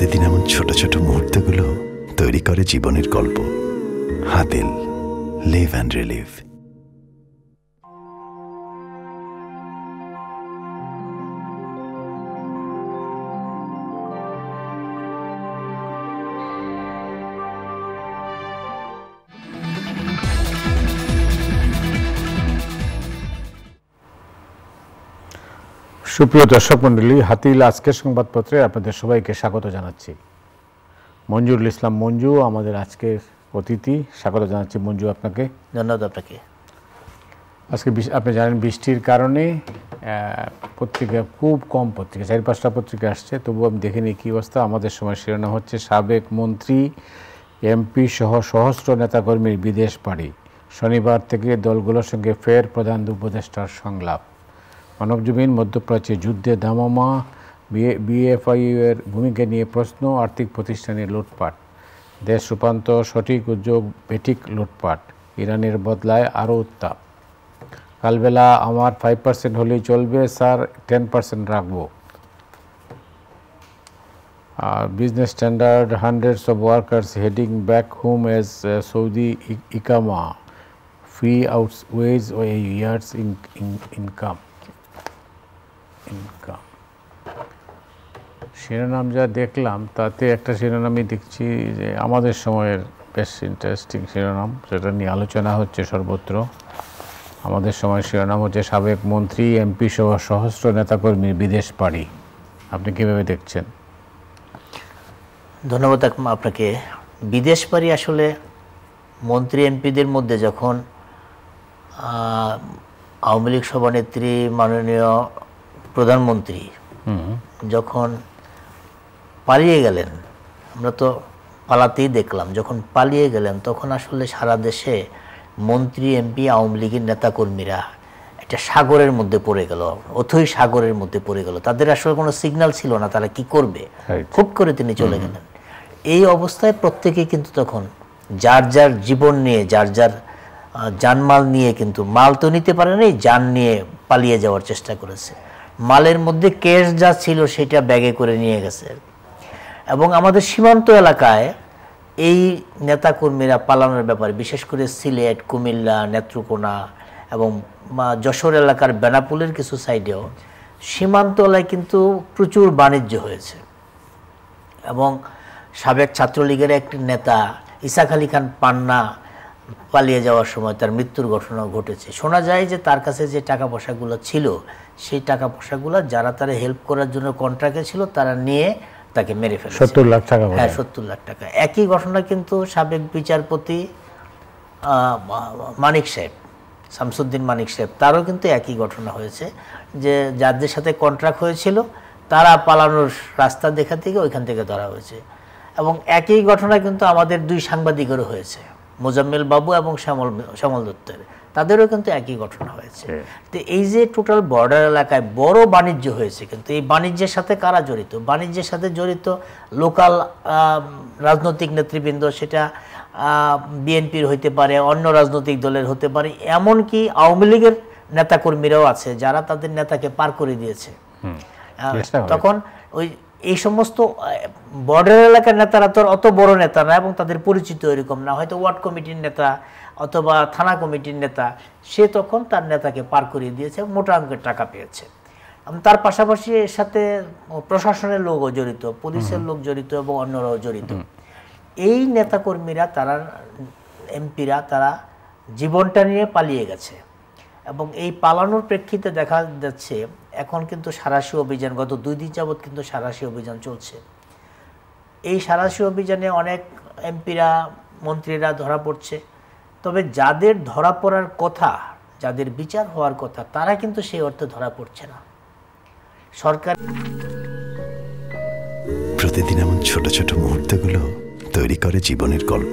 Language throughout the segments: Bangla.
প্রতিদিন এমন ছোট ছোট মুহূর্তগুলো তৈরি করে জীবনের গল্প। Hatil, live and relive. সুপ্রিয় দর্শক মণ্ডলী, হাতিল আজকের সংবাদপত্রে আপনাদের সবাইকে স্বাগত জানাচ্ছি। মঞ্জুরুল ইসলাম মঞ্জু আমাদের আজকের অতিথি। স্বাগত জানাচ্ছি মঞ্জু, আপনাকে। ধন্যবাদ আপনাকে। আজকে আপনি জানেন বৃষ্টির কারণে পত্রিকা খুব কম, পত্রিকা 4-5টা পত্রিকা আসছে, তবু আমি দেখিনি কী অবস্থা। আমাদের সময় শিরোনাম হচ্ছে সাবেক মন্ত্রী এমপি সহ সহস্র নেতাকর্মীর বিদেশ পাড়ি, শনিবার থেকে দলগুলোর সঙ্গে ফের প্রধান উপদেষ্টার সংলাপ, মানবজমিন, মধ্যপ্রাচ্যে যুদ্ধে দামামা, বিএফআইইউ এর ভূমিকা নিয়ে প্রশ্ন, আর্থিক প্রতিষ্ঠানে লুটপাট, দেশ রূপান্তর, সঠিক উদ্যোগ, বেঠিক লুটপাট, ইরানের বদলায় আরও উত্তাপ, কালবেলা আমার 5% হলেই চলবে স্যার, 10% রাখবো, business standard, hundreds of workers heading back home as Saudi ইকামা ফি আউটওয়েজ ইয়ার্স ইনকাম। শিরোনাম যা দেখলাম তাতে একটা শিরোনামই দেখছি যে আমাদের সময়ের বেশ ইন্টারেস্টিং শিরোনাম, সেটা নিয়ে আলোচনা হচ্ছে সর্বত্র। আমাদের সময়ের শিরোনাম হচ্ছে সাবেক মন্ত্রী এমপি সহ সহস্র নেতাকর্মীর বিদেশ পাড়ি। আপনি কীভাবে দেখছেন? ধন্যবাদ আপনাকে। বিদেশ পাড়ি আসলে মন্ত্রী এমপিদের মধ্যে যখন আওয়ামী লীগ সভানেত্রী মাননীয় প্রধানমন্ত্রী যখন পালিয়ে গেলেন, আমরা তো পালাতেই দেখলাম, যখন পালিয়ে গেলেন তখন আসলে সারা দেশে মন্ত্রী এমপি আওয়ামী লীগের নেতাকর্মীরা একটা সাগরের মধ্যে পড়ে গেল, অথই সাগরের মধ্যে পড়ে গেল। তাদের আসলে কোনো সিগন্যাল ছিল না তারা কি করবে। হুট করে তিনি চলে গেলেন। এই অবস্থায় প্রত্যেকে কিন্তু তখন যার যার জীবন নিয়ে, যার যার জানমাল নিয়ে, কিন্তু মাল তো নিতে পারেনি, যান নিয়ে পালিয়ে যাওয়ার চেষ্টা করেছে। মালের মধ্যে ক্যাশ যা ছিল সেটা ব্যাগে করে নিয়ে গেছে। এবং আমাদের সীমান্ত এলাকায় এই নেতাকর্মীরা পালানোর ব্যাপারে, বিশেষ করে সিলেট, কুমিল্লা, নেত্রকোনা এবং যশোর এলাকার বেনাপুলের কিছু সাইডেও সীমান্ত এলাকায় কিন্তু প্রচুর বাণিজ্য হয়েছে। এবং সাবেক ছাত্রলীগের একটি নেতা ইসাক আলী খান পান্না পালিয়ে যাওয়ার সময় তার মৃত্যুর ঘটনাও ঘটেছে। শোনা যায় যে তার কাছে যে টাকা পয়সাগুলো ছিল, সেই টাকা পয়সাগুলো যারা তারা হেল্প করার জন্য কন্ট্রাক্টে ছিল তারা নিয়ে তাকে মেরে ফেলেছে। 70 লাখ টাকা। হ্যাঁ, 70 লাখ টাকা। একই ঘটনা কিন্তু সাবেক বিচারপতি মানিক সাহেব, শামসুদ্দিন মানিক সাহেব, তারও কিন্তু একই ঘটনা হয়েছে, যে যাদের সাথে কন্ট্রাক্ট হয়েছিল তারা পালানোর রাস্তা দেখা থেকে ওইখান থেকে ধরা হয়েছে। এবং একই ঘটনা কিন্তু আমাদের 2 সাংবাদিকেরও হয়েছে, মোজাম্মেল বাবু এবং শ্যামল দত্তের, তাদেরও কিন্তু একই ঘটনা হয়েছে। তো এই যে টোটাল বর্ডার এলাকায় বড় বাণিজ্য হয়েছে, কিন্তু এই বাণিজ্যের সাথে কারা জড়িত? বাণিজ্যের সাথে জড়িত লোকাল রাজনৈতিক নেতৃবৃন্দ, সেটা বিএনপির হইতে পারে, অন্য রাজনৈতিক দলের হতে পারে, এমনকি আওয়ামী লীগের নেতাকর্মীরাও আছে যারা তাদের নেতাকে পার করে দিয়েছে। তখন এই সমস্ত বর্ডার এলাকার নেতারা তো অত বড় নেতা না এবং তাদের পরিচিত এরকম না, হয়তো ওয়ার্ড কমিটির নেতা অথবা থানা কমিটির নেতা, সে তখন তার নেতাকে পার করিয়ে দিয়েছে, মোটা অঙ্কের টাকা পেয়েছে। তার পাশাপাশি এর সাথে প্রশাসনের লোকও জড়িত, পুলিশের লোক জড়িত এবং অন্যরাও জড়িত। এই নেতাকর্মীরা, তারা এমপিরা, তারা জীবনটা নিয়ে পালিয়ে গেছে। এবং এই পালানোর প্রেক্ষিতে দেখা যাচ্ছে এখন কিন্তু সাঁড়াশি অভিযান, গত 2 দিন যাবৎ কিন্তু সাঁড়াশি অভিযান চলছে। এই সাঁড়াশি অভিযানে অনেক এমপিরা, মন্ত্রীরা ধরা পড়ছে। তবে যাদের ধরা পড়ার কথা, যাদের বিচার হওয়ার কথা, তারা কিন্তু সেই অর্থে ধরা পড়ছে না। সরকার প্রতিদিন এমন ছোট ছোট মুহূর্তগুলো তৈরি করে জীবনের গল্প।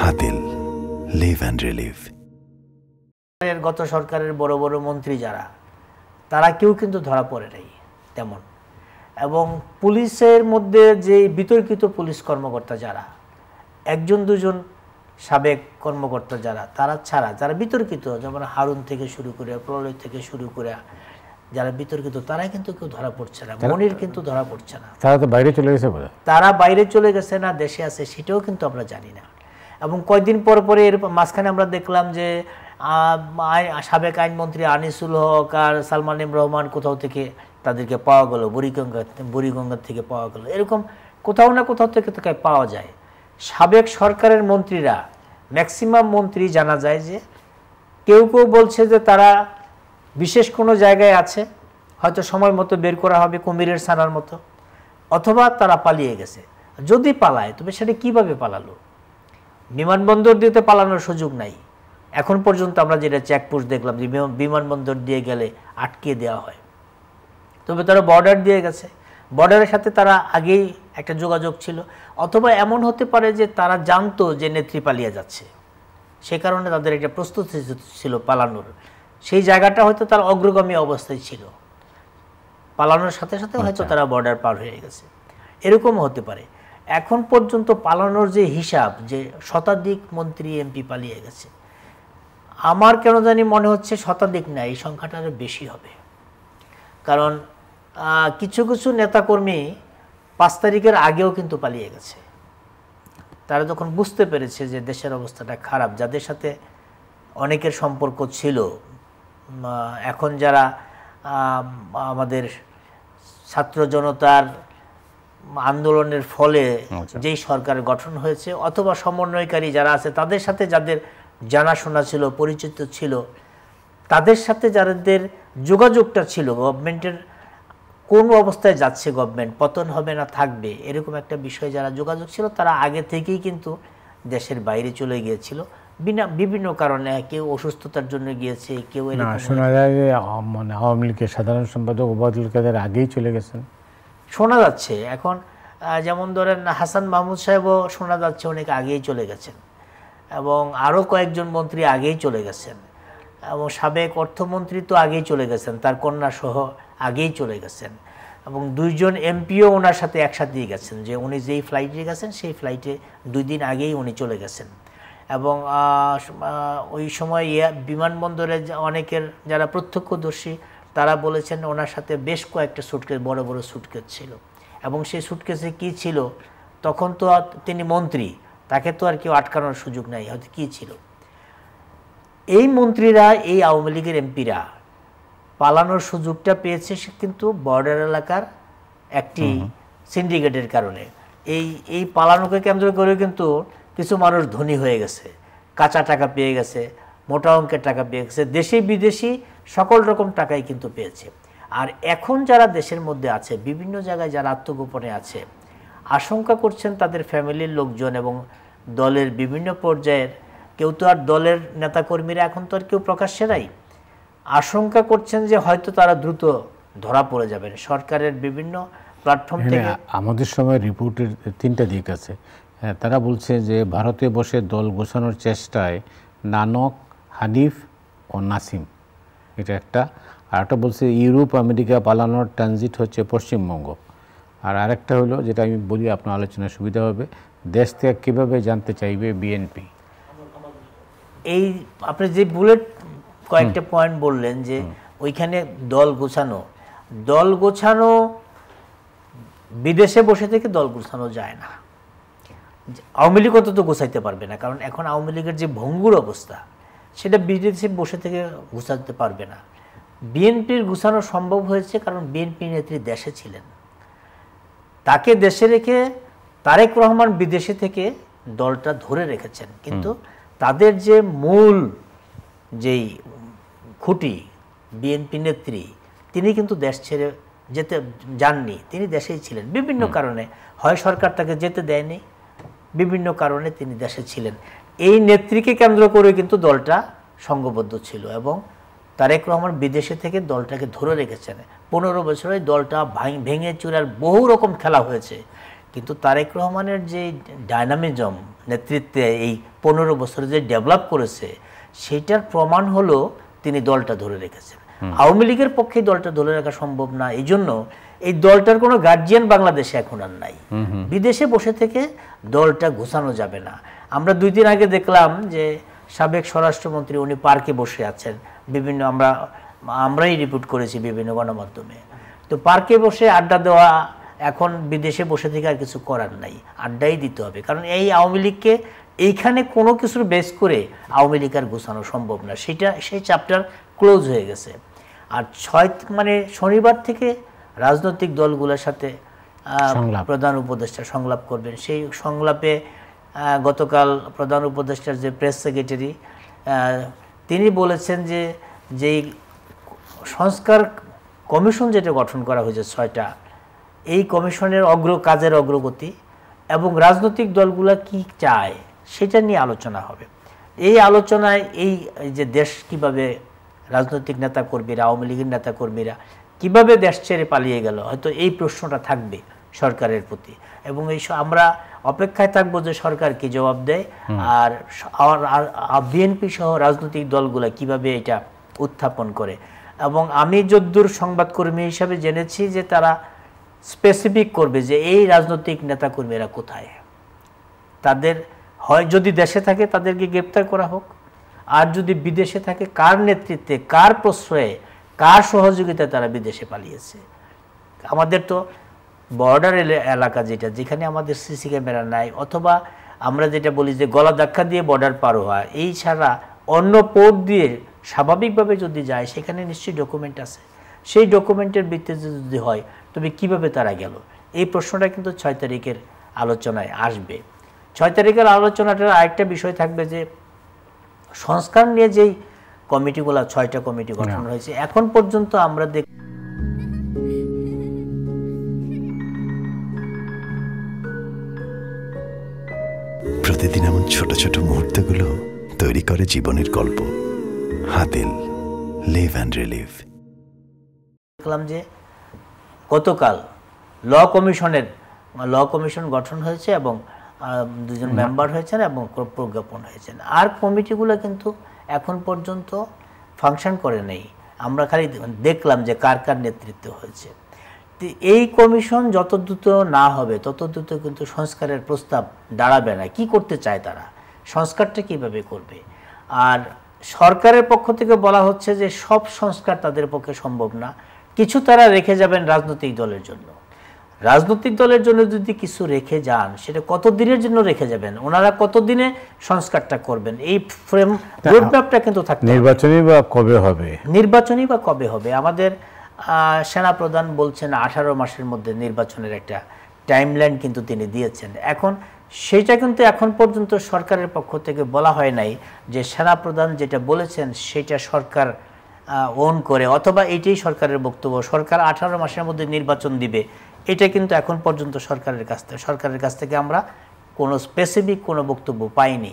Hatil, live and relive. গত সরকারের বড় বড় মন্ত্রী যারা, তারা কেউ কিন্তু ধরা পড়ে নাই তেমন। এবং পুলিশের মধ্যে যে বিতর্কিত পুলিশ কর্মকর্তা যারা, 1-2 সাবেক কর্মকর্তা যারা, তারা ছাড়া যারা বিতর্কিত, যেমন হারুন থেকে শুরু করে, প্রলয় থেকে শুরু করে, যারা বিতর্কিত তারাই কিন্তু কেউ ধরা পড়ছে না, মনির কিন্তু ধরা পড়ছে না। তারা তো বাইরে চলে গেছে বলে। তারা বাইরে চলে গেছে না দেশে আছে সেটাও কিন্তু আমরা জানি না। এবং কয়েকদিন পর পরে এর মাঝখানে আমরা দেখলাম যে সাবেক আইনমন্ত্রী আনিসুল হক আর সালমান এম রহমান কোথাও থেকে তাদেরকে পাওয়া গেল, বুড়িগঙ্গা থেকে পাওয়া গেল, এরকম কোথাও না কোথাও থেকে তাকে পাওয়া যায়। সাবেক সরকারের মন্ত্রীরা ম্যাক্সিমাম মন্ত্রী জানা যায় যে কেউ কেউ বলছে যে তারা বিশেষ কোনো জায়গায় আছে, হয়তো সময় মতো বের করা হবে কুমিরের ছানার মতো, অথবা তারা পালিয়ে গেছে। যদি পালায় তবে সেটা কিভাবে পালালো? বিমানবন্দর দিয়ে তো পালানোর সুযোগ নাই। এখন পর্যন্ত আমরা যেটা চেকপোস্ট দেখলাম যে বিমানবন্দর দিয়ে গেলে আটকে দেওয়া হয়, তবে তারা বর্ডার দিয়ে গেছে, বর্ডারের সাথে তারা আগেই একটা যোগাযোগ ছিল, অথবা এমন হতে পারে যে তারা জানতো যে নেত্রী পালিয়ে যাচ্ছে, সে কারণে তাদের একটা প্রস্তুতি ছিল পালানোর। সেই জায়গাটা হয়তো তার অগ্রগামী অবস্থায় ছিল, পালানোর সাথে সাথে হয়তো তারা বর্ডার পার হয়ে গেছে, এরকমও হতে পারে। এখন পর্যন্ত পালানোর যে হিসাব, যে শতাধিক মন্ত্রী এমপি পালিয়ে গেছে, আমার কেন জানি মনে হচ্ছে শতাধিক না, এই সংখ্যাটা আরও বেশি হবে। কারণ কিছু কিছু নেতাকর্মী 5 তারিখের আগেও কিন্তু পালিয়ে গেছে। তারা যখন বুঝতে পেরেছে যে দেশের অবস্থাটা খারাপ, যাদের সাথে অনেকের সম্পর্ক ছিল, এখন যারা আমাদের ছাত্র জনতার আন্দোলনের ফলে যেই সরকার গঠন হয়েছে, অথবা সমন্বয়কারী যারা আছে তাদের সাথে যাদের জানাশোনা ছিল, পরিচিত ছিল, তাদের সাথে যাদের যোগাযোগটা ছিল, গভর্নমেন্টের কোন অবস্থায় যাচ্ছে, গভর্নমেন্ট পতন হবে না থাকবে, এরকম একটা বিষয় যারা যোগাযোগ ছিল, তারা আগে থেকেই কিন্তু দেশের বাইরে চলে গিয়েছিল বিভিন্ন কারণে। কেউ অসুস্থতার জন্য গিয়েছে, কেউ শোনা যায় যে মানে আওয়ামী লীগের সাধারণ সম্পাদক ওবায়দুল কাদের আগেই চলে গেছেন, শোনা যাচ্ছে। এখন যেমন ধরেন হাসান মাহমুদ সাহেবও শোনা যাচ্ছে অনেক আগেই চলে গেছেন, এবং আরও কয়েকজন মন্ত্রী আগেই চলে গেছেন, এবং সাবেক অর্থমন্ত্রী তো আগেই চলে গেছেন, তার কন্যা সহ আগেই চলে গেছেন, এবং 2 জন এমপিও ওনার সাথে একসাথেই গেছেন, যে উনি যেই ফ্লাইটে গেছেন সেই ফ্লাইটে 2 দিন আগেই উনি চলে গেছেন। এবং ওই সময় বিমানবন্দরে অনেকের যারা প্রত্যক্ষদর্শী তারা বলেছেন ওনার সাথে বেশ কয়েকটা সুটকেস, বড় বড় সুটকেস ছিল, এবং সেই সুটকেসে কী ছিল, তখন তো তিনি মন্ত্রী, তাকে তো আর কেউ আটকানোর সুযোগ নাই, হয়তো কী ছিল। এই মন্ত্রীরা, এই আওয়ামী লীগের এমপিরা পালানোর সুযোগটা পেয়েছে কিন্তু বর্ডার এলাকার একটি সিন্ডিকেটের কারণে। এই পালানোকে কেন্দ্র করে কিন্তু কিছু মানুষ ধনী হয়ে গেছে, কাঁচা টাকা পেয়ে গেছে, মোটা অঙ্কের টাকা পেয়ে গেছে, দেশি বিদেশি সকল রকম টাকাই কিন্তু পেয়েছে। আর এখন যারা দেশের মধ্যে আছে, বিভিন্ন জায়গায় যারা আত্মগোপনে আছে, আশঙ্কা করছেন তাদের ফ্যামিলির লোকজন এবং দলের বিভিন্ন পর্যায়ের কেউ, তো আর দলের নেতাকর্মীরা এখন তো আর কেউ প্রকাশ্যে নাই, আশঙ্কা করছেন যে হয়তো তারা দ্রুত ধরা পড়ে যাবেন সরকারের বিভিন্ন প্ল্যাটফর্ম থেকে। আমাদের সময় রিপোর্টের 3টা দিক আছে। তারা বলছে যে ভারতে বসে দল গোছানোর চেষ্টায় নানক, হানিফ ও নাসিম, এটা একটা। আর একটা বলছে ইউরোপ আমেরিকা পালানোর ট্রানজিট হচ্ছে পশ্চিমবঙ্গ। আর আরেকটা হলো, যেটা আমি বলি আপনার আলোচনার সুবিধা হবে, দেশ থেকে কীভাবে জানতে চাইবে বিএনপি। এই আপনি যে বুলেট কয়েকটা পয়েন্ট বললেন যে ওইখানে দল গোছানো বিদেশে বসে থেকে দল গোছানো যায় না। আওয়ামী লীগ তো গোছাইতে পারবে না, কারণ এখন আওয়ামী লীগের যে ভঙ্গুর অবস্থা সেটা বিদেশে বসে থেকে গোছাতে পারবে না। বিএনপির গোছানো সম্ভব হয়েছে কারণ বিএনপি নেত্রী দেশে ছিলেন, তাকে দেশে রেখে তারেক রহমান বিদেশে থেকে দলটা ধরে রেখেছেন। কিন্তু তাদের যে মূল যেই খুঁটি বিএনপি নেত্রী, তিনি কিন্তু দেশ ছেড়ে যেতে যাননি, তিনি দেশেই ছিলেন বিভিন্ন কারণে, হয় সরকার তাকে যেতে দেয়নি, বিভিন্ন কারণে তিনি দেশে ছিলেন। এই নেত্রীকে কেন্দ্র করে কিন্তু দলটা সংঘবদ্ধ ছিল, এবং তারেক রহমান বিদেশে থেকে দলটাকে ধরে রেখেছেন। 15 বছরে দলটা ভেঙে চুরার বহু রকম খেলা হয়েছে, কিন্তু তারেক রহমানের যে ডায়নামিজম নেতৃত্বে এই 15 বছরে যে ডেভেলপ করেছে, সেটার প্রমাণ হলো তিনি দলটা ধরে রেখেছেন। আওয়ামী লীগের পক্ষে দলটা ধরে রাখা সম্ভব না, এই জন্য এই দলটার কোনো গার্জিয়ান বাংলাদেশে এখন আর নাই। বিদেশে বসে থেকে দলটা গোছানো যাবে না। আমরা 2 দিন আগে দেখলাম যে সাবেক স্বরাষ্ট্রমন্ত্রী উনি পার্কে বসে আছেন, বিভিন্ন আমরা আমরাই রিপোর্ট করেছি বিভিন্ন গণমাধ্যমে। তো পার্কে বসে আড্ডা দেওয়া এখন বিদেশে বসে থেকে আর কিছু করার নাই, আড্ডাই দিতে হবে। কারণ এই আওয়ামী লীগকে এইখানে কোনো কিছুর বেস করে আওয়ামী লীগ আর গোছানো সম্ভব না, সেই চ্যাপ্টার ক্লোজ হয়ে গেছে। আর শনিবার থেকে রাজনৈতিক দলগুলোর সাথে প্রধান উপদেষ্টা সংলাপ করবেন। সেই সংলাপে গতকাল প্রধান উপদেষ্টার যে প্রেস সেক্রেটারি তিনি বলেছেন যে যেই সংস্কার কমিশন যেটা গঠন করা হয়েছে 6টা, এই কমিশনের কাজের অগ্রগতি এবং রাজনৈতিক দলগুলো কি চায় সেটা নিয়ে আলোচনা হবে। এই আলোচনায় এই যে দেশ কিভাবে রাজনৈতিক নেতাকর্মীরা, আওয়ামী লীগের নেতাকর্মীরা কিভাবে দেশ ছেড়ে পালিয়ে গেল, হয়তো এই প্রশ্নটা থাকবে সরকারের প্রতি। এবং আমরা অপেক্ষায় থাকবো যে সরকার কি জবাব দেয়, আর বিএনপি সহ রাজনৈতিক দলগুলো কিভাবে এটা উত্থাপন করে। এবং আমি যদ্দূর সংবাদকর্মী হিসাবে জেনেছি যে তারা স্পেসিফিক করবে যে এই রাজনৈতিক নেতাকর্মীরা কোথায়, তাদের হয় যদি দেশে থাকে তাদেরকে গ্রেপ্তার করা হোক, আর যদি বিদেশে থাকে কার নেতৃত্বে, কার প্রশ্রয়ে, কার সহযোগিতায় তারা বিদেশে পালিয়েছে। আমাদের তো বর্ডার এলাকা যেখানে আমাদের সিসি ক্যামেরা নাই, অথবা আমরা যেটা বলি যে গলা ধাক্কা দিয়ে বর্ডার পার হওয়া, এই ছাড়া অন্য পোর্ট দিয়ে স্বাভাবিকভাবে যদি যায় সেখানে নিশ্চয়ই ডকুমেন্ট আছে। সেই ডকুমেন্টের ভিত্তিতে যদি হয় তবে কিভাবে তারা গেল, এই প্রশ্নটা কিন্তু 6 তারিখের আলোচনায় আসবে। 6 তারিখের আলোচনাটার আরেকটা বিষয় থাকবে যে সংস্কার নিয়ে যেই কমিটিগুলো 6টা কমিটি গঠন হয়েছে, এখন পর্যন্ত আমরা প্রতিদিন এমন ছোট ছোট মুহূর্তগুলো তৈরি করে জীবনের গল্প। Hatil, live and relive. দেখলাম যে গতকাল ল কমিশন গঠন হয়েছে এবং 2জন মেম্বার হয়েছেন এবং প্রজ্ঞাপন হয়েছেন। আর কমিটিগুলো কিন্তু এখন পর্যন্ত ফাংশন করে নেই, আমরা খালি দেখলাম যে কার কার নেতৃত্ব হয়েছে। এই কমিশন যত দ্রুত না হবে তত দ্রুত কিন্তু সংস্কারের প্রস্তাব দাঁড়াবে না। কি করতে চায় তারা, সংস্কারটা কিভাবে করবে। আর সরকারের পক্ষ থেকে বলা হচ্ছে যে সব সংস্কার তাদের পক্ষে সম্ভব না, কিছু তারা রেখে যাবেন রাজনৈতিক দলের জন্য। রাজনৈতিক দলের জন্য যদি কিছু রেখে যান সেটা কতদিনের জন্য রেখে যাবেন, ওনারা কতদিনে সংস্কারটা করবেন, এই ফ্রেম রোডম্যাপটা কিন্তু থাকবে। নির্বাচনী বা কবে হবে আমাদের সেনাপ্রধান বলছেন 18 মাসের মধ্যে নির্বাচনের একটা টাইমলাইন কিন্তু তিনি দিয়েছেন। এখন সেটা কিন্তু এখন পর্যন্ত সরকারের পক্ষ থেকে বলা হয় নাই যে সেনাপ্রধান যেটা বলেছেন সেটা সরকার ওন করে, অথবা এইটাই সরকারের বক্তব্য, সরকার 18 মাসের মধ্যে নির্বাচন দিবে। এটা কিন্তু এখন পর্যন্ত সরকারের কাছ থেকে আমরা কোনো স্পেসিফিক কোনো বক্তব্য পাইনি।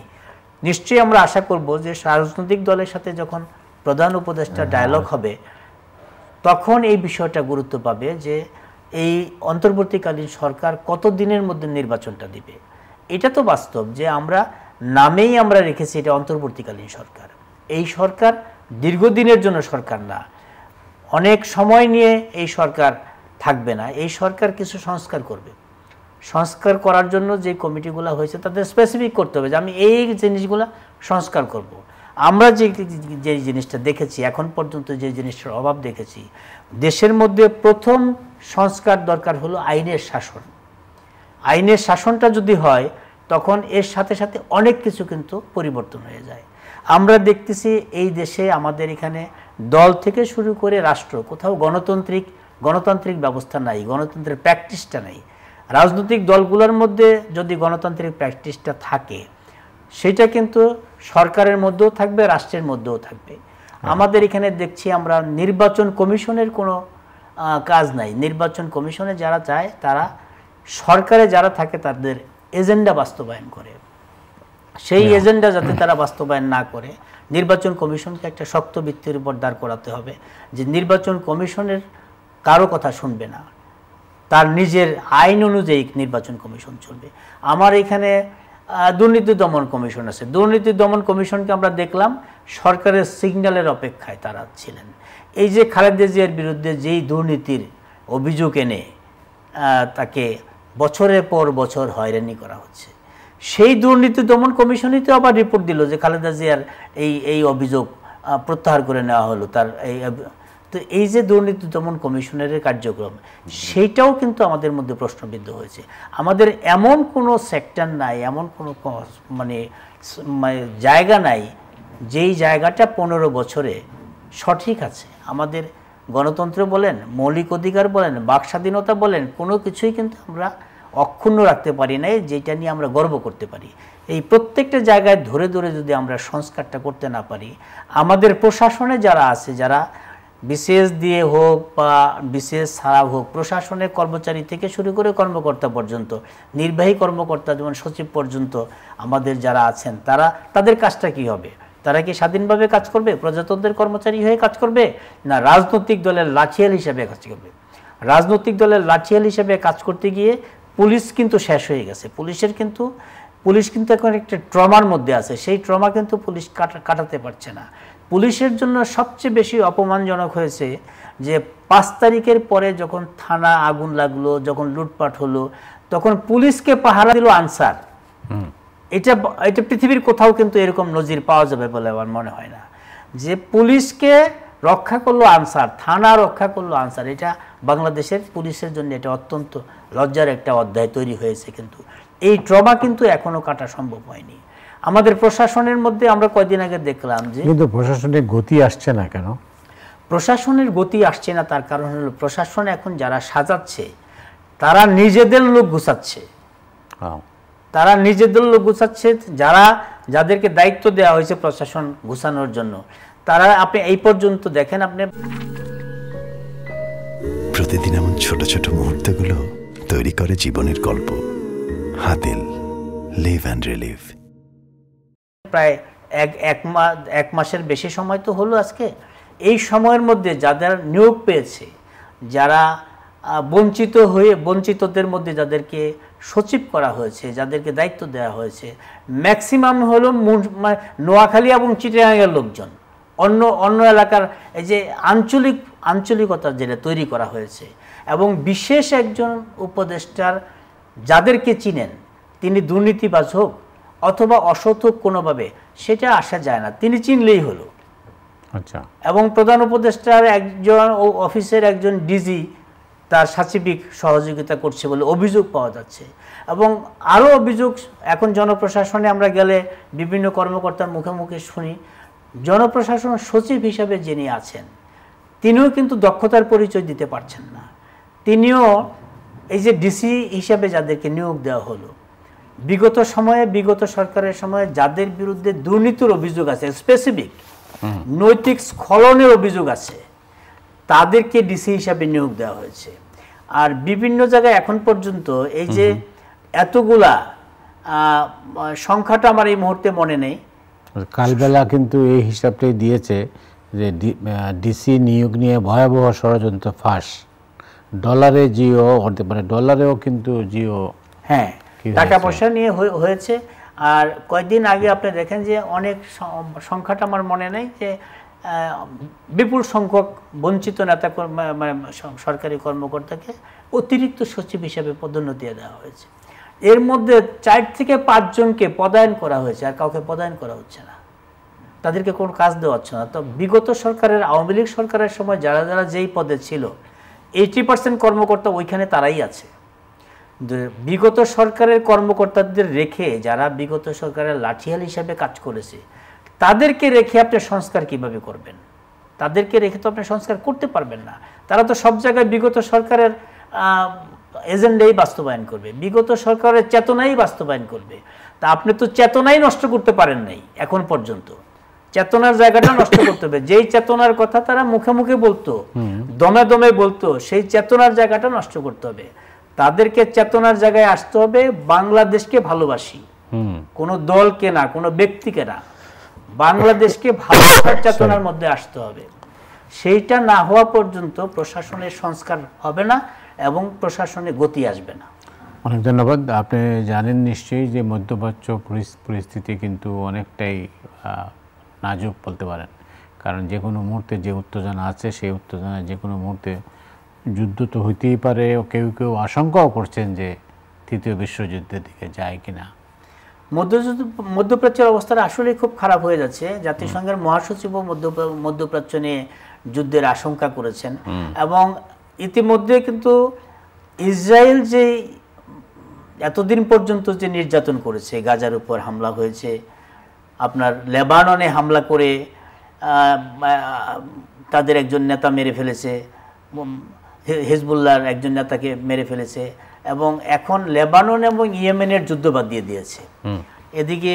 নিশ্চয়ই আমরা আশা করব যে রাজনৈতিক দলের সাথে যখন প্রধান উপদেষ্টা ডায়ালগ হবে তখন এই বিষয়টা গুরুত্ব পাবে যে এই অন্তর্বর্তীকালীন সরকার কত দিনের মধ্যে নির্বাচনটা দিবে। এটা তো বাস্তব যে আমরা নামেই আমরা রেখেছি এটা অন্তর্বর্তীকালীন সরকার। এই সরকার দীর্ঘদিনের জন্য সরকার না, অনেক সময় নিয়ে এই সরকার থাকবে না। এই সরকার কিছু সংস্কার করবে, সংস্কার করার জন্য যে কমিটিগুলো হয়েছে তাদের স্পেসিফিক করতে হবে যে আমি এই জিনিসগুলো সংস্কার করব। আমরা যে জিনিসটা দেখেছি এখন পর্যন্ত, যে জিনিসটার অভাব দেখেছি, দেশের মধ্যে প্রথম সংস্কার দরকার হলো আইনের শাসন। আইনের শাসনটা যদি হয় তখন এর সাথে সাথে অনেক কিছু কিন্তু পরিবর্তন হয়ে যায়। আমরা দেখতেছি এই দেশে আমাদের এখানে দল থেকে শুরু করে রাষ্ট্র, কোথাও গণতান্ত্রিক ব্যবস্থা নাই, গণতন্ত্রের প্র্যাকটিসটা নাই। রাজনৈতিক দলগুলোর মধ্যে যদি গণতান্ত্রিক প্র্যাকটিসটা থাকে সেটা কিন্তু সরকারের মধ্যেও থাকবে, রাষ্ট্রের মধ্যেও থাকবে। আমাদের এখানে দেখছি আমরা নির্বাচন কমিশনের কোনো কাজ নাই। নির্বাচন কমিশনে যারা যায় তারা সরকারে যারা থাকে তাদের এজেন্ডা বাস্তবায়ন করে, সেই এজেন্ডা যাতে তারা বাস্তবায়ন না করে নির্বাচন কমিশনকে একটা শক্ত ভিত্তির উপর দাঁড় করাতে হবে যে নির্বাচন কমিশনের কারো কথা শুনবে না, তার নিজের আইন অনুযায়ী নির্বাচন কমিশন চলবে। আমার এখানে দুর্নীতি দমন কমিশন আছে, দুর্নীতি দমন কমিশনকে আমরা দেখলাম সরকারের সিগন্যালের অপেক্ষায় তারা ছিলেন। এই যে খালেদা জিয়ার বিরুদ্ধে যেই দুর্নীতির অভিযোগ এনে তাকে বছরের পর বছর হয়রানি করা হচ্ছে, সেই দুর্নীতি দমন কমিশনই তো আবার রিপোর্ট দিল যে খালেদা জিয়ার এই অভিযোগ প্রত্যাহার করে নেওয়া হলো, তার এই তো এই যে দুর্নীতি দমন কমিশনের কার্যক্রম, সেইটাও কিন্তু আমাদের মধ্যে প্রশ্নবিদ্ধ হয়েছে। আমাদের এমন কোনো সেক্টর নাই, এমন কোনো মানে জায়গা নাই যেই জায়গাটা 15 বছরে সঠিক আছে। আমাদের গণতন্ত্র বলেন, মৌলিক অধিকার বলেন, বাক স্বাধীনতা বলেন, কোনো কিছুই কিন্তু আমরা অক্ষুণ্ণ রাখতে পারি নাই, যেটা নিয়ে আমরা গর্ব করতে পারি। এই প্রত্যেকটা জায়গায় ধরে ধরে যদি আমরা সংস্কারটা করতে না পারি, আমাদের প্রশাসনে যারা আছে, যারা বিসিএস দিয়ে হোক বা বিসিএস ছাড়া হোক, প্রশাসনের কর্মচারী থেকে শুরু করে কর্মকর্তা পর্যন্ত, নির্বাহী কর্মকর্তা যেমন সচিব পর্যন্ত আমাদের যারা আছেন, তাদের কাজটা কি হবে? তারা কি স্বাধীনভাবে কাজ করবে, প্রজাতন্ত্রের কর্মচারী হয়ে কাজ করবে, না রাজনৈতিক দলের লাঠিয়াল হিসেবে কাজ করবে? রাজনৈতিক দলের লাঠিয়াল হিসেবে কাজ করতে গিয়ে পুলিশ কিন্তু শেষ হয়ে গেছে। পুলিশ কিন্তু এখন একটা ট্রমার মধ্যে আছে, সেই ট্রমা কিন্তু পুলিশ কাটাতে পারছে না। পুলিশের জন্য সবচেয়ে বেশি অপমানজনক হয়েছে যে 5 তারিখের পরে যখন থানা আগুন লাগলো, যখন লুটপাট হলো, তখন পুলিশকে পাহারা দিল আনসার। এটা পৃথিবীর কোথাও কিন্তু এরকম নজির পাওয়া যাবে বলে আমার মনে হয় না, যে পুলিশকে রক্ষা করলো আনসার, থানা রক্ষা করলো আনসার। এটা বাংলাদেশের পুলিশের জন্য এটা অত্যন্ত লজ্জার একটা অধ্যায় তৈরি হয়েছে। কিন্তু এই ট্রমা কিন্তু এখনো কাটা সম্ভব হয়নি আমাদের প্রশাসনের মধ্যে। আমরা কয়েকদিন আগে দেখলাম যে কিন্তু প্রশাসনের গতি আসছে না কেন? প্রশাসনের গতি আসছে না তার কারণ হলো প্রশাসন এখন যারা সাজাচ্ছে তারা নিজেদের লোক গুছাচ্ছে। তারা নিজেদের লোক গুছাচ্ছে, যাদেরকে দায়িত্ব দেওয়া হয়েছে প্রশাসন গুছানোর জন্য, তারা আপনি এই পর্যন্ত দেখেন, আপনি প্রতিদিন এমন ছোট ছোট মুহূর্তগুলো তৈরি করে জীবনের গল্প। Hatil, live and relive. প্রায় এক মাসের বেশি সময় তো হলো আজকে। এই সময়ের মধ্যে যাদের নিয়োগ পেয়েছে, যারা বঞ্চিতদের মধ্যে যাদেরকে সচিব করা হয়েছে, যাদেরকে দায়িত্ব দেওয়া হয়েছে, ম্যাক্সিমাম হলো নোয়াখালী এবং চিটাগাংয়ের লোকজন। অন্য এলাকার এই যে আঞ্চলিকতা যেটা তৈরি করা হয়েছে, এবং বিশেষ একজন উপদেষ্টার যাদেরকে চিনেন, তিনি দুর্নীতিবাজ হোক অথবা অসৎ হোক কোনোভাবে, সেটা আসা যায় না, তিনি চিনলেই হলো। আচ্ছা। এবং প্রধান উপদেষ্টার একজন অফিসের একজন ডিজি তার সাচিবিক সহযোগিতা করছে বলে অভিযোগ পাওয়া যাচ্ছে। এবং আরও অভিযোগ এখন জনপ্রশাসনে আমরা গেলে বিভিন্ন কর্মকর্তার মুখে মুখে শুনি, জনপ্রশাসন সচিব হিসাবে যিনি আছেন তিনিও কিন্তু দক্ষতার পরিচয় দিতে পারছেন না। তিনিও এই যে ডিসি হিসাবে যাদেরকে নিয়োগ দেওয়া হলো, বিগত সরকারের সময়ে যাদের বিরুদ্ধে দুর্নীতির অভিযোগ আছে, স্পেসিফিক নৈতিক স্খলনের অভিযোগ আছে, তাদেরকে ডিসি হিসাবে নিয়োগ দেওয়া হয়েছে। আর বিভিন্ন জায়গায় এখন পর্যন্ত এই যে এতগুলা সংখ্যাটা আমার এই মুহূর্তে মনে নেই, কালবেলা কিন্তু এই হিসাবটাই দিয়েছে যে ডিসি নিয়োগ নিয়ে ভয়াবহ ষড়যন্ত্র ফাঁস, ডলারে জিও, মানে ডলারেও কিন্তু জিও, হ্যাঁ, টাকা পয়সা নিয়ে হয়েছে। আর কয়েকদিন আগে আপনি দেখেন যে অনেক সংখ্যাটা আমার মনে নেই, যে বিপুল সংখ্যক বঞ্চিত নেতা মানে সরকারি কর্মকর্তাকে অতিরিক্ত সচিব হিসেবে পদোন্নতি দেওয়া হয়েছে। এর মধ্যে 4 থেকে 5 জনকে পদায়ন করা হয়েছে, আর কাউকে পদায়ন করা হচ্ছে না, তাদেরকে কোনো কাজ দেওয়া হচ্ছে না। তো বিগত সরকারের, আওয়ামী লীগ সরকারের সময় যারা যেই পদে ছিল 80% কর্মকর্তা ওইখানে তারাই আছে। বিগত সরকারের কর্মকর্তাদের রেখে যারা বিগত সরকারের লাঠিয়াল হিসাবে কাজ করেছে, তাদেরকে রেখে আপনি সংস্কার কিভাবে করবেন? তাদেরকে রেখে তো আপনি সংস্কার করতে পারবেন না। তারা তো সব জায়গায় বিগত সরকারের এজেন্ডাই বাস্তবায়ন করবে, বিগত সরকারের চেতনাই বাস্তবায়ন করবে। তা আপনি তো চেতনাই নষ্ট করতে পারেন নাই এখন পর্যন্ত। চেতনার জায়গাটা নষ্ট করতে হবে, যেই চেতনার কথা তারা মুখে মুখে বলতো, দমে দমে বলতো, সেই চেতনার জায়গাটা নষ্ট করতে হবে। তাদেরকে চেতনার জায়গায় আসতে হবে, বাংলাদেশকে ভালোবাসি, কোনো দলকে না, কোনো ব্যক্তিকে না, বাংলাদেশকে ভালোবাসার চেতনার মধ্যে আসতে হবে। সেইটা না হওয়া পর্যন্ত প্রশাসনের সংস্কার হবে না এবং প্রশাসনে গতি আসবে না। অনেক ধন্যবাদ। আপনি জানেন নিশ্চয়ই যে মধ্যপ্রাচ্য পরিস্থিতি কিন্তু অনেকটাই নাজুক বলতে পারেন, কারণ যে কোনো মুহূর্তে যে উত্তেজনা আছে, সেই উত্তেজনা যে কোনো মুহূর্তে যুদ্ধ তো হইতেই পারে। কেউ কেউ আশঙ্কাও করছেন যে তৃতীয় বিশ্বযুদ্ধের দিকে যায় কিনা। মধ্যপ্রাচ্যের অবস্থাটা আসলে খুব খারাপ হয়ে যাচ্ছে। জাতিসংঘের মহাসচিবও মধ্যপ্রাচ্য নিয়ে যুদ্ধের আশঙ্কা করেছেন, এবং ইতিমধ্যে কিন্তু ইসরায়েল যে এতদিন পর্যন্ত যে নির্যাতন করেছে, গাজার উপর হামলা হয়েছে, আপনার লেবাননে হামলা করে তাদের একজন নেতা মেরে ফেলেছে, হিজবুল্লাহর একজন নেতাকে মেরে ফেলেছে, এবং এখন লেবানন এবং ইয়েমেনের যুদ্ধ বাদ দিয়ে দিয়েছে। এদিকে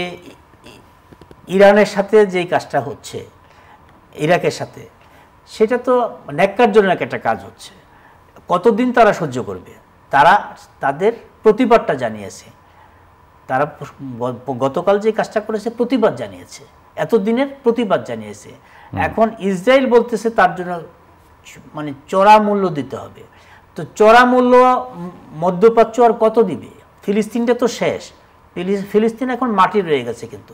ইরানের সাথে যেই কাজটা হচ্ছে, ইরাকের সাথে, সেটা তো ন্যাক্কারজনক একটা কাজ হচ্ছে। কতদিন তারা সহ্য করবে? তারা তাদের প্রতিবাদটা জানিয়েছে, তারা গতকাল যে কাজটা করেছে প্রতিবাদ জানিয়েছে, এতদিনের প্রতিবাদ জানিয়েছে। এখন ইসরায়েল বলতেছে তার জন্য মানে চড়া মূল্য দিতে হবে। তো চড়া মূল্য মধ্যপ্রাচ্য আর কত দিবে? ফিলিস্তিনটা তো শেষ, ফিলিস্তিন এখন মাটি রয়ে গেছে, কিন্তু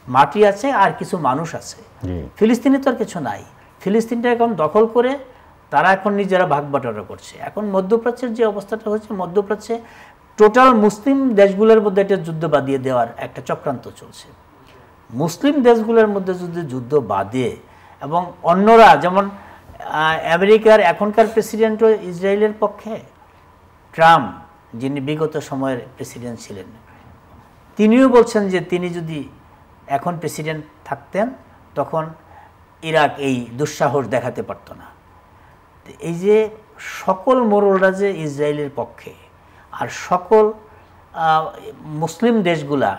মাটি আছে আর কিছু মানুষ আছে, ফিলিস্তিনে তো আর কিছু নাই। ফিলিস্তিনটা এখন দখল করে তারা এখন নিজেরা ভাগ বাটোয়ারা করছে। এখন মধ্যপ্রাচ্যের যে অবস্থাটা হচ্ছে, মধ্যপ্রাচ্যে টোটাল মুসলিম দেশগুলোর মধ্যে একটা যুদ্ধ বাঁধিয়ে দেওয়ার একটা চক্রান্ত চলছে। মুসলিম দেশগুলোর মধ্যে যদি যুদ্ধ বাঁধে, এবং অন্যরা যেমন আমেরিকার এখনকার প্রেসিডেন্টও ইসরায়েলের পক্ষে, ট্রাম্প যিনি বিগত সময়ের প্রেসিডেন্ট ছিলেন, তিনিও বলছেন যে তিনি যদি এখন প্রেসিডেন্ট থাকতেন তখন ইরাক এই দুঃসাহস দেখাতে পারত না। এই যে সকল মোড়লরা যে ইসরায়েলের পক্ষে, আর সকল মুসলিম দেশগুলা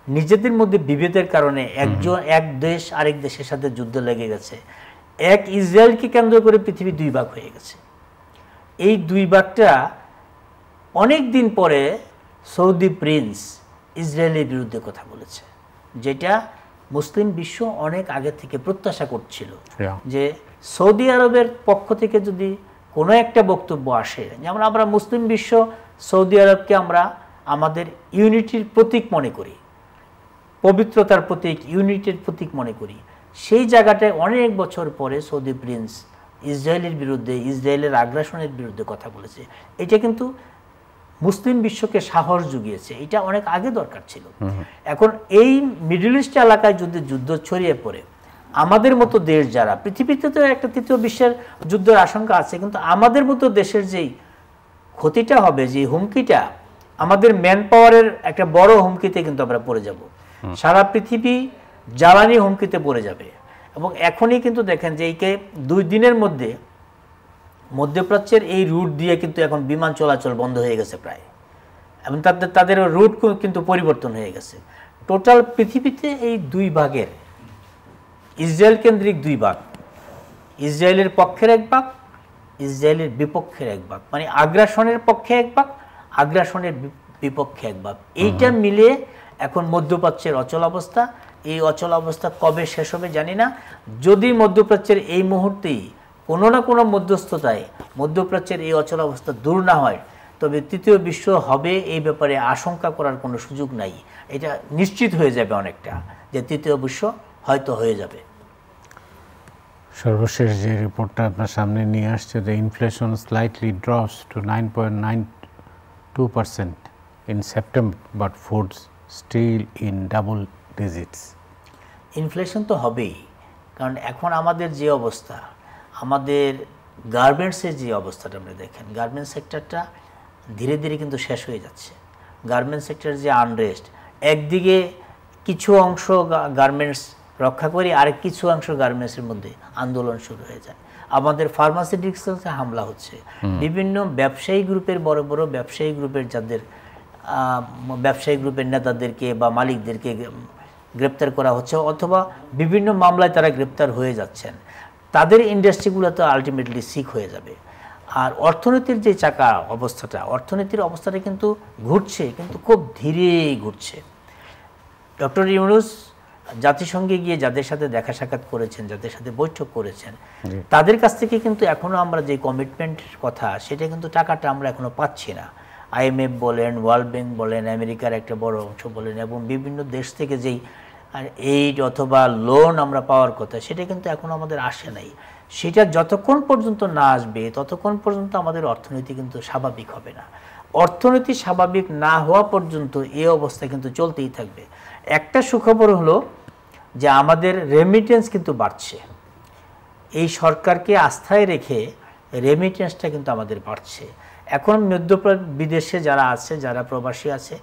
নিজেদের মধ্যে বিভেদের কারণে এক দেশ আরেক দেশের সাথে যুদ্ধ লেগে গেছে। এক ইসরায়েলকে কেন্দ্র করে পৃথিবী দুই ভাগ হয়ে গেছে। এই দুই ভাগটা অনেক দিন পরে সৌদি প্রিন্স ইসরায়েলের বিরুদ্ধে কথা বলেছে, যেটা মুসলিম বিশ্ব অনেক আগে থেকে প্রত্যাশা করছিল, যে সৌদি আরবের পক্ষ থেকে যদি কোনো একটা বক্তব্য আসে, যেমন আমরা মুসলিম বিশ্ব সৌদি আরবকে আমরা আমাদের ইউনিটির প্রতীক মনে করি, পবিত্রতার প্রতীক, ইউনিটির প্রতীক মনে করি, সেই জায়গাটায় অনেক বছর পরে সৌদি প্রিন্স ইসরায়েলের বিরুদ্ধে, ইসরায়েলের আগ্রাসনের বিরুদ্ধে কথা বলেছে। এটা কিন্তু মুসলিম বিশ্বকে সাহস জুগিয়েছে, এটা অনেক আগে দরকার ছিল। এখন এই মিডল ইস্ট এলাকায় যদি যুদ্ধ ছড়িয়ে পড়ে, আমাদের মতো দেশ যারা, পৃথিবীতে তো একটা তৃতীয় বিশ্বের যুদ্ধের আশঙ্কা আছে, কিন্তু আমাদের মতো দেশের যেই ক্ষতিটা হবে, যে হুমকিটা, আমাদের ম্যান পাওয়ারের একটা বড় হুমকিতে কিন্তু আমরা পড়ে যাব। সারা পৃথিবী জ্বালানি হুমকিতে পড়ে যাবে। এবং এখনই কিন্তু দেখেন যে এইকে 2 দিনের মধ্যে মধ্যপ্রাচ্যের এই রুট দিয়ে কিন্তু এখন বিমান চলাচল বন্ধ হয়ে গেছে প্রায়, এবং তাদের রুট কিন্তু পরিবর্তন হয়ে গেছে। টোটাল পৃথিবীতে এই দুই ভাগের, ইসরায়েল কেন্দ্রিক দুই ভাগ, ইসরায়েলের পক্ষের এক ভাগ, ইসরায়েলের বিপক্ষের এক ভাগ, মানে আগ্রাসনের পক্ষে এক ভাগ, আগ্রাসনের বিপক্ষে এক ভাগ, এইটা মিলে এখন মধ্যপ্রাচ্যের অচল অবস্থা। এই অচল অবস্থা কবে শেষ হবে জানি না। যদি মধ্যপ্রাচ্যের এই মুহূর্তেই কোনো না কোনো মধ্যস্থতায় মধ্যপ্রাচ্যের এই অচল অবস্থা দূর না হয়, তবে তৃতীয় বিশ্ব হবে এই ব্যাপারে আশঙ্কা করার কোনো সুযোগ নাই। এটা নিশ্চিত হয়ে যাবে অনেকটা, যে তৃতীয় বিশ্ব হয়তো হয়ে যাবে। সর্বশেষ যে রিপোর্টটা আপনার সামনে নিয়ে আসছে, যে inflation slightly drops to 9.92% in September, but foods still in double digits. Inflation তো হবেই, কারণ এখন আমাদের যে অবস্থা, আমাদের গার্মেন্টসের যে অবস্থাটা আমরা দেখেন, গার্মেন্টস সেক্টরটা ধীরে ধীরে কিন্তু শেষ হয়ে যাচ্ছে। গার্মেন্টস সেক্টরের যে আনরেস্ট, একদিকে কিছু অংশ গার্মেন্টস রক্ষা করি, আরেক কিছু অংশ গার্মেন্টসের মধ্যে আন্দোলন শুরু হয়ে যায়। আমাদের ফার্মাসিউটিক্যালসে হামলা হচ্ছে, বিভিন্ন ব্যবসায়ী গ্রুপের, বড় বড় ব্যবসায়ী গ্রুপের যাদের ব্যবসায়ী গ্রুপের নেতাদেরকে বা মালিকদেরকে গ্রেপ্তার করা হচ্ছে, অথবা বিভিন্ন মামলায় তারা গ্রেপ্তার হয়ে যাচ্ছেন। তাদের ইন্ডাস্ট্রিগুলো তো আলটিমেটলি সিক হয়ে যাবে। আর অর্থনীতির যে চাকা অবস্থাটা, অর্থনীতির অবস্থাটা কিন্তু ঘুরছে, কিন্তু খুব ধীরে ঘুরছে। ডক্টর ইউনূস জাতিসংঘে গিয়ে যাদের সাথে দেখা সাক্ষাৎ করেছেন, যাদের সাথে বৈঠক করেছেন, তাদের কাছ থেকে কিন্তু এখনও আমরা যে কমিটমেন্টের কথা, সেটা কিন্তু টাকাটা আমরা এখনও পাচ্ছি না। IMF বলেন, ওয়ার্ল্ড ব্যাংক বলেন, আমেরিকার একটা বড় অংশ বলেন, এবং বিভিন্ন দেশ থেকে যেই এইড অথবা লোন আমরা পাওয়ার কথা, সেটা কিন্তু এখনও আমাদের আসে নাই। সেটা যতক্ষণ পর্যন্ত না আসবে, ততক্ষণ পর্যন্ত আমাদের অর্থনীতি কিন্তু স্বাভাবিক হবে না। অর্থনীতি স্বাভাবিক না হওয়া পর্যন্ত এই অবস্থা কিন্তু চলতেই থাকবে। একটা সুখবর হলো যে আমাদের রেমিটেন্স কিন্তু বাড়ছে। এই সরকারকে আস্থায় রেখে রেমিটেন্সটা কিন্তু আমাদের বাড়ছে। এখন বিদেশে যারা আছে, যারা প্রবাসী আছে,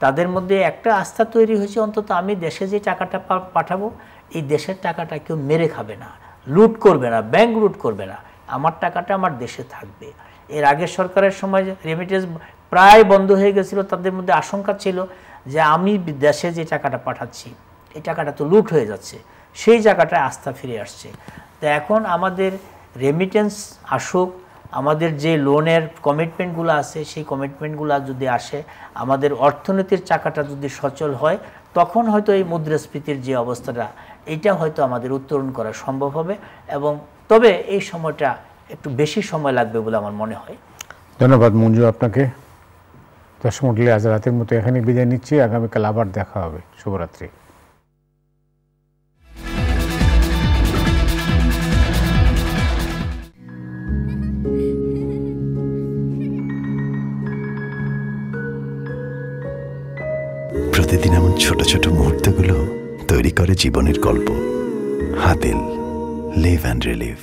তাদের মধ্যে একটা আস্থা তৈরি হয়েছে, অন্তত আমি দেশে যে টাকাটা পাঠাবো, এই দেশের টাকাটা কেউ মেরে খাবে না, লুট করবে না, ব্যাংক লুট করবে না, আমার টাকাটা আমার দেশে থাকবে। এর আগের সরকারের সময় রেমিটেন্স প্রায় বন্ধ হয়ে গেছিল। তাদের মধ্যে আশঙ্কা ছিল যে আমি দেশে যে টাকাটা পাঠাচ্ছি এই টাকাটা তো লুট হয়ে যাচ্ছে, সেই জায়গাটায় আস্থা ফিরে আসছে। তো এখন আমাদের রেমিটেন্স আসুক, আমাদের যে লোনের কমিটমেন্টগুলো আছে সেই কমিটমেন্টগুলো যদি আসে, আমাদের অর্থনীতির চাকাটা যদি সচল হয়, তখন হয়তো এই মুদ্রাস্ফীতির যে অবস্থাটা এটা হয়তো আমাদের উত্তরণ করা সম্ভব হবে। এবং তবে এই সময়টা একটু বেশি সময় লাগবে বলে আমার মনে হয়। ধন্যবাদ মঞ্জু আপনাকে। দর্শক মণ্ডলী, আজ রাতের মতো এখানে বিদায় নিচ্ছি। আগামীকাল আবার দেখা হবে। শুভরাত্রি। প্রতিদিন এমন ছোট ছোট মুহূর্তগুলো তৈরি করে জীবনের গল্প। Hatil, live and relive.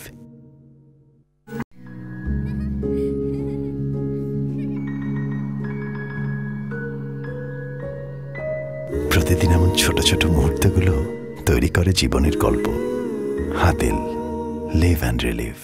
প্রতিদিন এমন ছোট ছোট মুহূর্তগুলো তৈরি করে জীবনের গল্প। Hatil, live and relieve.